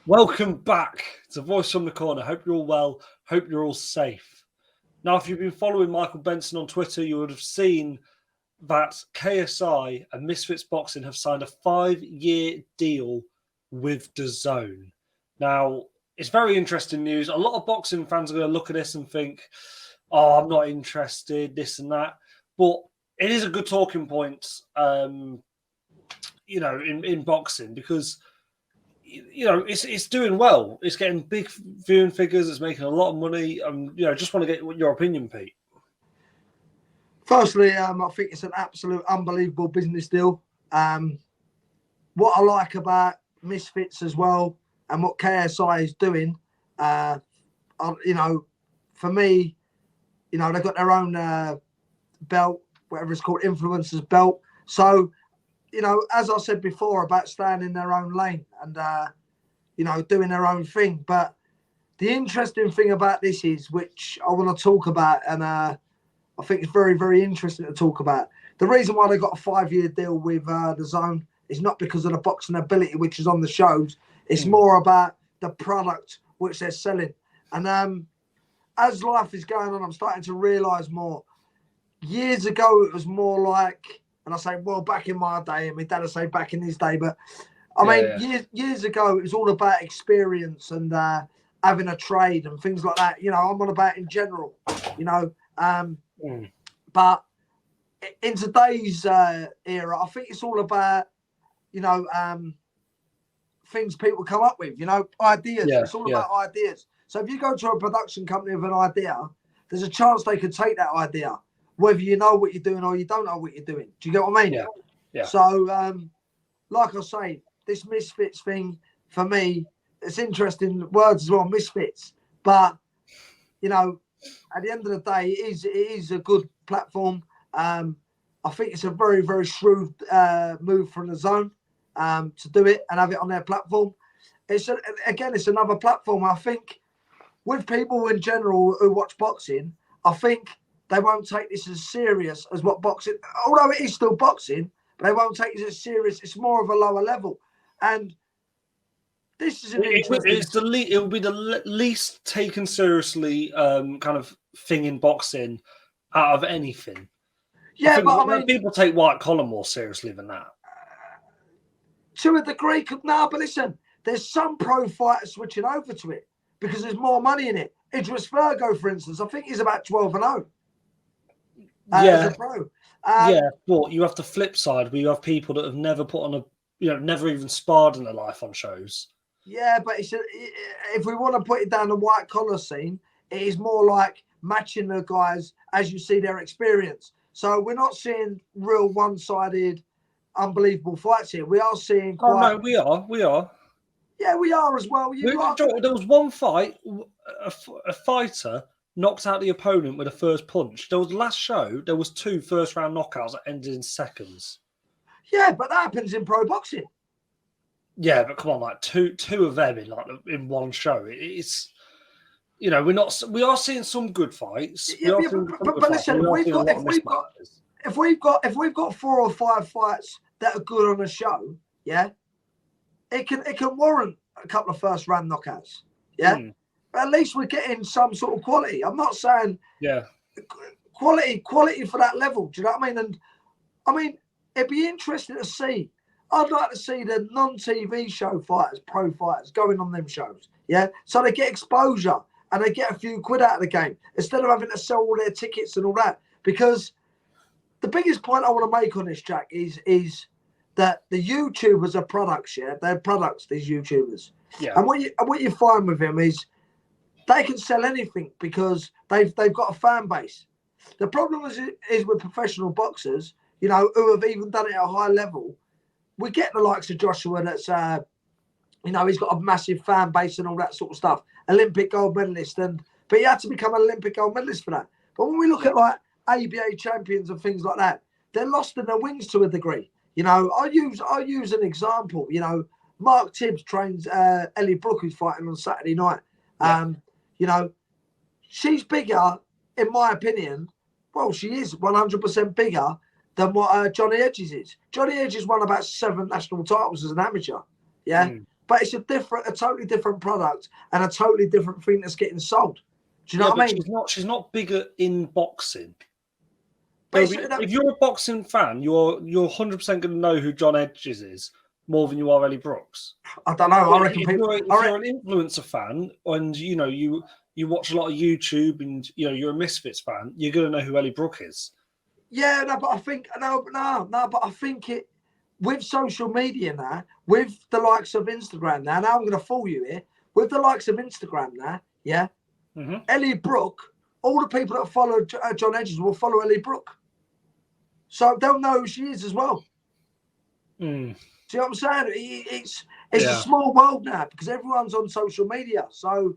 Welcome back to Voice from the Corner. Hope you're all well. Hope you're all safe. Now, if you've been following Michael Benson on Twitter, you would have seen that KSI and Misfits Boxing have signed a 5-year deal with DAZN. Now, it's very interesting news. A lot of boxing fans are going to look at this and think, oh, I'm not interested, this and that. But it is a good talking point, in boxing because it's doing well. It's getting big viewing figures. It's making a lot of money. Just want to get your opinion, Pete. Firstly, I think it's an absolute unbelievable business deal. What I like about Misfits as well and what KSI is doing, for me, they've got their own belt, whatever it's called, influencers belt. So, as I said before about staying in their own lane and, doing their own thing. But the interesting thing about this is, which I want to talk about, and I think it's very, very interesting to talk about. The reason why they got a 5-year deal with DAZN is not because of the boxing ability, which is on the shows. It's more about the product which they're selling. And as life is going on, I'm starting to realise more. Years ago, it was more like, and I say, well, back in my day, and my dad would say back in his day, but years ago, it was all about experience and having a trade and things like that. I'm on about in general, But in today's era, I think it's all about, things people come up with, ideas. Yeah, it's all about ideas. So if you go to a production company with an idea, there's a chance they could take that idea, whether you know what you're doing or you don't know what you're doing. Do you get what I mean? Yeah. Yeah. So, like I say, this Misfits thing, for me, it's interesting words as well, Misfits. But, at the end of the day, it is a good platform. I think it's a very, very shrewd move from DAZN to do it and have it on their platform. It's another platform. I think with people in general who watch boxing, I think they won't take this as serious as what boxing, although it is still boxing, but they won't take it as serious. It's more of a lower level. And this is it will be the least taken seriously kind of thing in boxing out of anything. Yeah, but people take white collar more seriously than that. To a degree, but listen, there's some pro fighters switching over to it because there's more money in it. Idris Virgo, for instance, I think he's about 12-0. As a pro. But you have the flip side where you have people that have never put on never even sparred in their life on shows. Yeah, but if we want to put it down the white collar scene, it is more like matching the guys as you see their experience. So we're not seeing real one-sided, unbelievable fights here. We are seeing no, we are. Yeah, we are as well. There was one fight, a fighter knocked out the opponent with a first punch. There was last show, there was 2 first-round knockouts that ended in seconds. Yeah, but that happens in pro boxing. Yeah, but come on, like two of them in one show. It's we are seeing some good fights. Yeah, but listen, if we've got 4 or 5 fights that are good on a show, yeah, it can warrant a couple of first round knockouts. Yeah. But at least we're getting some sort of quality. I'm not saying quality for that level. Do you know what I mean? And I mean, it'd be interesting to see. I'd like to see the non-TV show fighters, pro fighters, going on them shows. Yeah. So they get exposure and they get a few quid out of the game instead of having to sell all their tickets and all that. Because the biggest point I want to make on this, Jack, is that the YouTubers are products. Yeah, they're products. These YouTubers. Yeah. And what you find with them is they can sell anything because they've got a fan base. The problem is with professional boxers, who have even done it at a high level. We get the likes of Joshua that's, he's got a massive fan base and all that sort of stuff. Olympic gold medalist, but he had to become an Olympic gold medalist for that. But when we look at like ABA champions and things like that, they're lost in their wings to a degree. I use an example. Mark Tibbs trains Ellie Brooke, who's fighting on Saturday night. Yeah. She's bigger, in my opinion. Well, she is 100% bigger than what Johnny Edges is. Johnny Edges won about 7 national titles as an amateur. Yeah. but it's a totally different product and a totally different thing that's getting sold. Do you know what I mean? She's not bigger in boxing. But If you're a boxing fan, you're 100% going to know who John Edges is more than you are Ellie Brooks. I don't know. I reckon if you're an influencer fan and you watch a lot of YouTube and you're a Misfits fan, you're going to know who Ellie Brooke is. Yeah, no, but I think but I think it with social media now, with the likes of Instagram now. Now I'm going to fool you here. With the likes of Instagram now, yeah, Ellie Brooke, all the people that follow John Edges will follow Ellie Brooke, so they'll know who she is as well. See what I'm saying? It's a small world now because everyone's on social media. So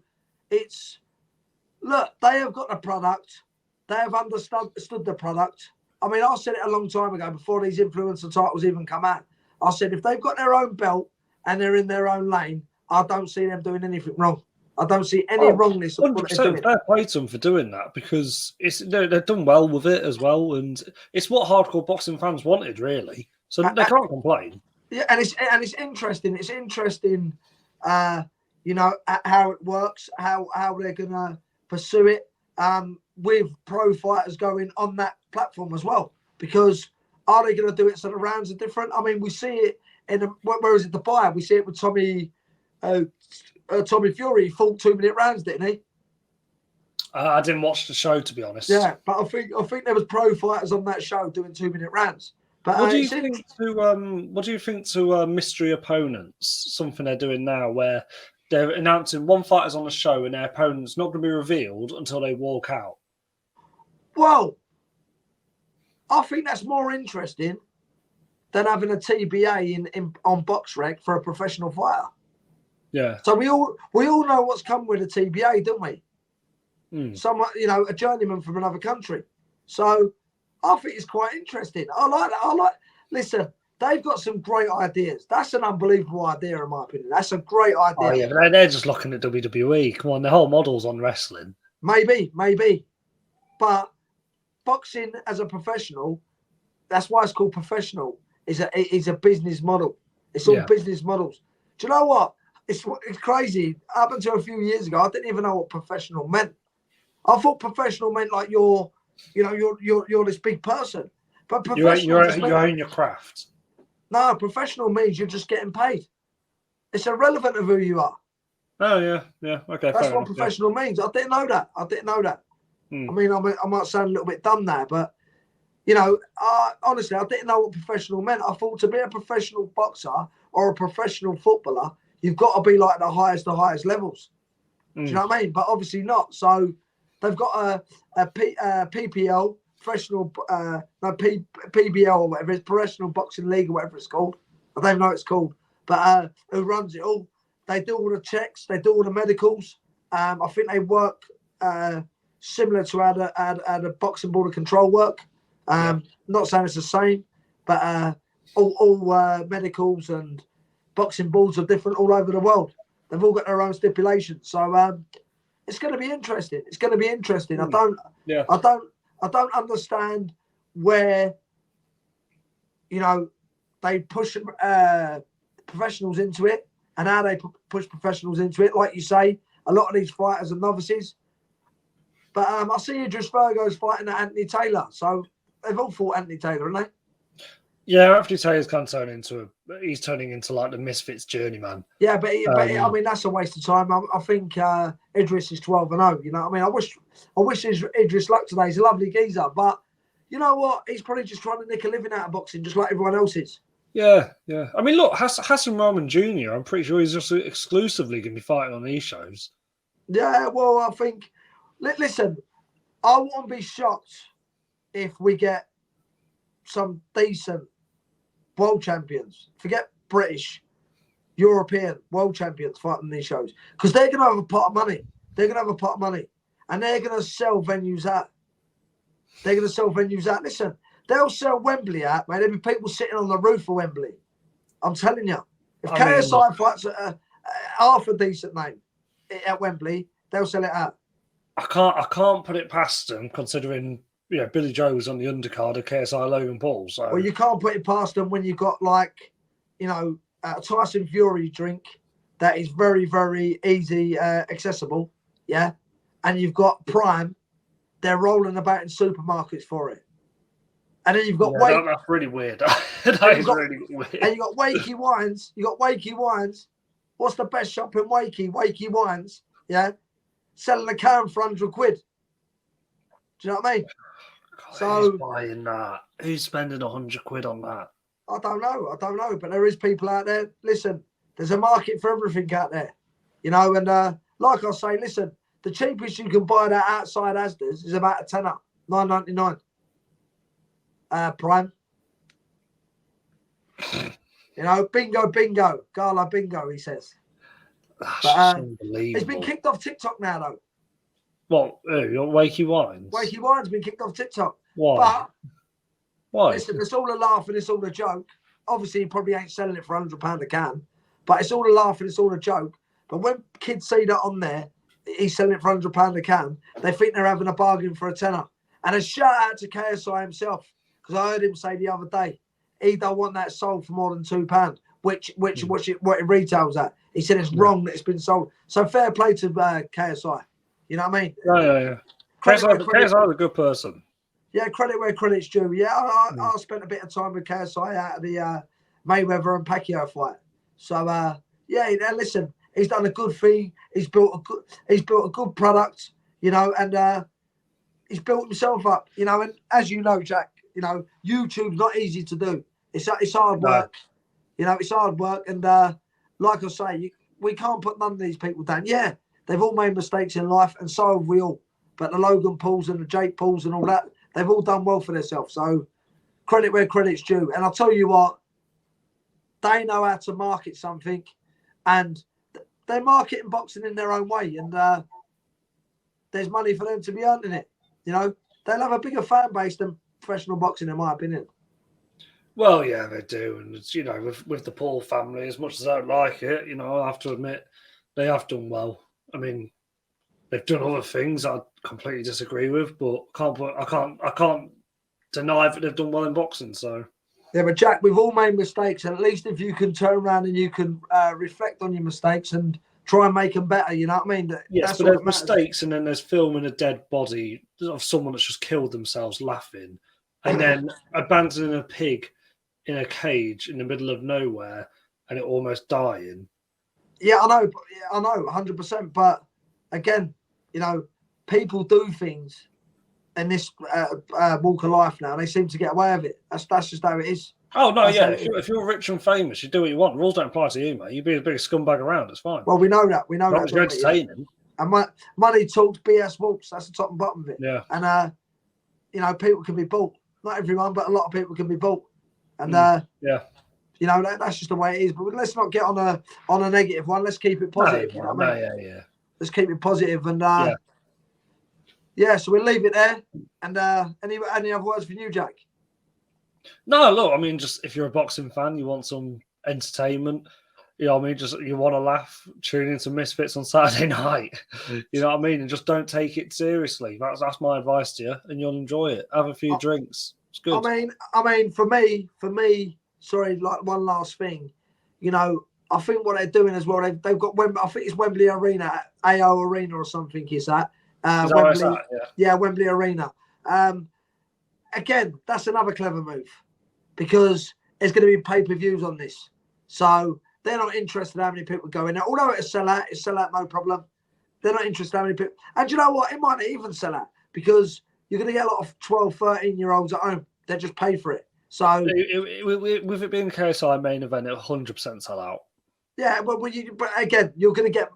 look, they have got the product. They have understood the product. I mean, I said it a long time ago before these influencer titles even come out. I said, if they've got their own belt and they're in their own lane, I don't see them doing anything wrong. I don't see any wrongness of what they're doing. Fair play to them for doing that because they've done well with it as well. And it's what hardcore boxing fans wanted, really. So they can't complain. Yeah, and it's interesting. It's interesting, how it works, how they're gonna pursue it, with pro fighters going on that platform as well. Because are they going to do it so the rounds are different? I mean, we see it in where is it? Dubai. We see it with Tommy Fury. He fought 2-minute rounds, didn't he? I didn't watch the show, to be honest. Yeah, but I think there was pro fighters on that show doing 2-minute rounds. But what do you think to mystery opponents? Something they're doing now, where they're announcing one fighter's on the show and their opponent's not going to be revealed until they walk out. Well, I think that's more interesting than having a TBA on BoxRec for a professional fighter. Yeah. So we all know what's come with a TBA, don't we? Someone, a journeyman from another country. So I think it's quite interesting. I like that. Listen, they've got some great ideas. That's an unbelievable idea, in my opinion. That's a great idea. Oh, yeah, but they're just looking at WWE. Come on, the whole model's on wrestling. Maybe. But boxing as a professional, that's why it's called professional, is a business model. It's all business models. Do you know what? It's crazy. Up until a few years ago, I didn't even know what professional meant. I thought professional meant like you're this big person. But you own your craft. No, professional means you're just getting paid. It's irrelevant of who you are. Oh yeah, okay. That's what professional means. I didn't know that. I mean, I might sound a little bit dumb there, but honestly, I didn't know what professional meant. I thought to be a professional boxer or a professional footballer, you've got to be like the highest levels. Do you know what I mean? But obviously not. So they've got a PPL, professional, PBL or whatever, it's Professional Boxing League or whatever it's called. I don't know what it's called, but who runs it all? They do all the checks, they do all the medicals. I think they work similar to how the Boxing Board of Control work. Not saying it's the same, but all medicals and boxing boards are different all over the world. They've all got their own stipulations. So it's going to be interesting. I don't understand where they push professionals into it and how they push professionals into it. Like you say, a lot of these fighters are novices. But I see Idris Virgo's fighting Anthony Taylor. So they've all fought Anthony Taylor, haven't they? Yeah, Anthony Taylor's kind of he's turning into like the Misfits journeyman. Yeah, but I mean, that's a waste of time. I think Idris is 12-0. You know what I mean? I wish Idris luck today. He's a lovely geezer. But you know what? He's probably just trying to nick a living out of boxing, just like everyone else is. Yeah. I mean, look, Hassan Rahman Jr., I'm pretty sure he's just exclusively going to be fighting on these shows. Yeah, well, I think... Listen, I won't be shocked if we get some decent world champions. Forget British, European world champions fighting these shows. Because they're going to have a pot of money. And they're going to sell venues out. Listen, they'll sell Wembley out, mate. There'll be people sitting on the roof of Wembley. I'm telling you. If KSI fights half a decent name at Wembley, they'll sell it out. I can't put it past them, considering Billy Joe was on the undercard of KSI Logan Paul. So well, you can't put it past them when you've got Tyson Fury drink that is very, very easy, accessible. Yeah. And you've got Prime. They're rolling about in supermarkets for it. And then you've got that's really weird. That is really weird. And you've got Wakey Wines. What's the best shop in Wakey? Wakey Wines. Yeah. Selling a can for 100 quid. Do you know what I mean? God, who's buying that? Who's spending 100 quid on that? I don't know. But there is people out there. Listen, there's a market for everything out there. You know, and like I say, listen, the cheapest you can buy that outside Asda's is about a tenner, $9.99. Prime. You know, bingo, gala bingo, he says. That's but unbelievable. It's been kicked off TikTok now, though. What? Your Wakey Wines? Wakey Wines been kicked off TikTok. Why? But, why? Listen, it's all a laugh and it's all a joke. Obviously, he probably ain't selling it for £100 a can, but it's all a laugh and it's all a joke. But when kids see that on there, he's selling it for £100 a can, they think they're having a bargain for a tenner. And a shout out to KSI himself, because I heard him say the other day, he don't want that sold for more than £2, which what it retails at. He said it's wrong that it's been sold. So fair play to KSI. You know what I mean? Yeah. KSI is a good person. Yeah, credit where credit's due. Yeah, I spent a bit of time with KSI out of the Mayweather and Pacquiao fight. So listen, he's done a good thing. He's built a good product, you know, and he's built himself up, you know. And as you know, Jack, you know, YouTube's not easy to do. It's hard work. You know, it's hard work. And like I say, we can't put none of these people down. Yeah, they've all made mistakes in life, and so have we all. But the Logan Pauls and the Jake Pauls and all that, they've all done well for themselves. So credit where credit's due. And I'll tell you what, they know how to market something, and they're marketing boxing in their own way. And there's money for them to be earning it. You know, they'll have a bigger fan base than professional boxing, in my opinion. Well, yeah, they do. And, it's, you know, with the Paul family, as much as I don't like it, you know, I have to admit, they have done well. I mean, they've done other things I completely disagree with, but I can't deny that they've done well in boxing. So yeah, but Jack, we've all made mistakes, and at least if you can turn around and you can reflect on your mistakes and try and make them better, you know what I mean? Yes, but there's mistakes, and then there's filming a dead body of someone that's just killed themselves laughing, and then abandoning a pig in a cage in the middle of nowhere and it almost dying. Yeah, I know, 100%. But again, you know, people do things in this walk of life now. They seem to get away with it. That's just how it is. Oh, no, yeah. If you're rich and famous, you do what you want. Rules don't apply to you, mate. You be the biggest scumbag around. It's fine. Well, we know that. You're entertaining. And money talks, BS walks. That's the top and bottom of it. Yeah. And, you know, people can be bought. Not everyone, but a lot of people can be bought. And, yeah, you know, that's just the way it is. But let's not get on a negative one. Let's keep it positive. Yeah. Let's keep it positive. And, so we'll leave it there. And any other words for you, Jack? No, look, I mean, just if you're a boxing fan, you want some entertainment. You know what I mean? Just you want to laugh, tune into Misfits on Saturday night. You know what I mean? And just don't take it seriously. That's my advice to you, and you'll enjoy it. Have a few drinks. It's good. I mean, for me, sorry, like one last thing. You know, I think what they're doing as well, they've got Wembley. I think it's Wembley Arena, AO Arena or something. Is that? Wembley, Wembley Arena. Again, that's another clever move because there's going to be pay-per-views on this. So they're not interested in how many people go in there. Although it's sell out, no problem. They're not interested in how many people. And you know what? It might not even sell out because you're going to get a lot of 12, 13-year-olds at home. They just pay for it. So with it being KSI main event, it'll 100% sell out. Yeah, but again, you're going to get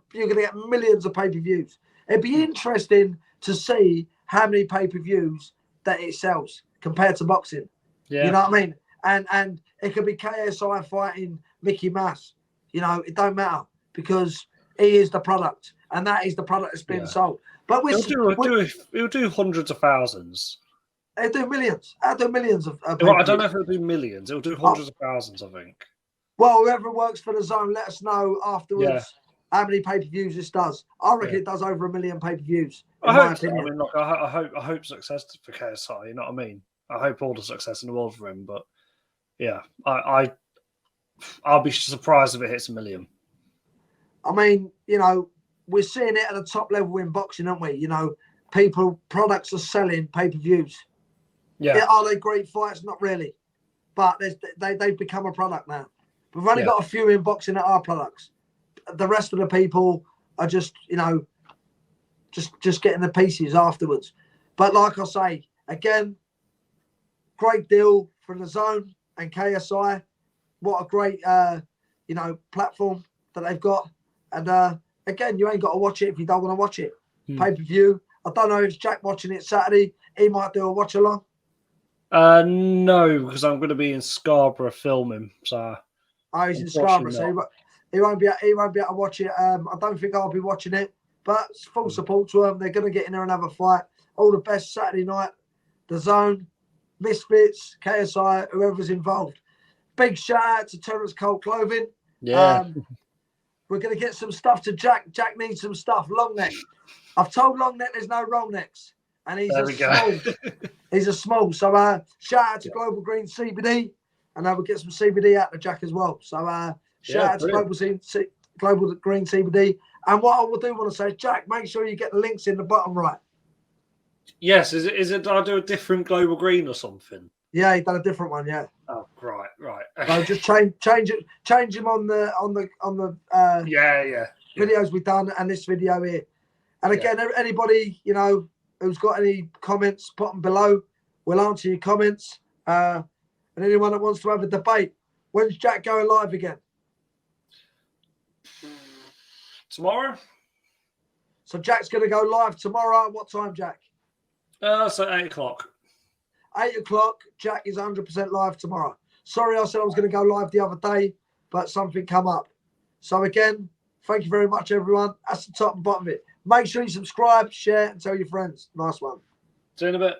millions of pay-per-views. It'd be interesting to see how many pay-per-views that it sells compared to boxing. Yeah. You know what I mean? And it could be KSI fighting Mickey Mouse. You know, it don't matter because he is the product, and that is the product that's been sold. But it'll do hundreds of thousands. It'll do millions. It'll do millions of I don't know if it'll do millions. It'll do hundreds of thousands, I think. Well, whoever works for the zone, let us know afterwards how many pay-per-views this does. I reckon it does over 1 million pay-per-views. I hope so. I mean, look, I hope success for KSI. You know what I mean? I hope all the success in the world for him. But yeah, I'll be surprised if it hits 1 million. I mean, you know, we're seeing it at the top level in boxing, aren't we? You know, products are selling pay-per-views. Yeah. Are they great fights? Not really. But they've become a product now. We've only got a few in boxing that are products. The rest of the people are just, you know, just getting the pieces afterwards. But like I say, again, great deal from the Zone and KSI. What a great, you know, platform that they've got. And again, you ain't got to watch it if you don't want to watch it. Pay-per-view. I don't know if Jack watching it Saturday. He might do a watch along. No, because I'm going to be in Scarborough filming. So he's in Scarborough, so he won't be able to watch it. I don't think I'll be watching it, but full support to them. They're going to get in there and have a fight. All the best Saturday night. The Zone, Misfits, KSI, whoever's involved. Big shout out to Terrence Cole Clothing. Yeah. We're going to get some stuff to Jack. Jack needs some stuff. Long neck. I've told Long neck there's no wrong necks, and he's small. He's a small. So shout out to Global Green CBD, and we'll get some CBD out to Jack as well. So shout out to Global Green CBD. And what I will do want to say, Jack, make sure you get the links in the bottom right. Yes, is it? Did I do a different Global Green or something? Yeah, he done a different one. Yeah. Oh, right. So just change him on the videos we've done and this video here. And again, anybody you know who's got any comments, put them below. We'll answer your comments. And anyone that wants to have a debate, when's Jack going live again? Tomorrow. So Jack's going to go live tomorrow. What time, Jack? So 8 o'clock. 8 o'clock. Jack is 100% live tomorrow. Sorry, I said I was going to go live the other day, but something come up. So again, thank you very much, everyone. That's the top and bottom of it. Make sure you subscribe, share, and tell your friends. Nice one. See you in a bit.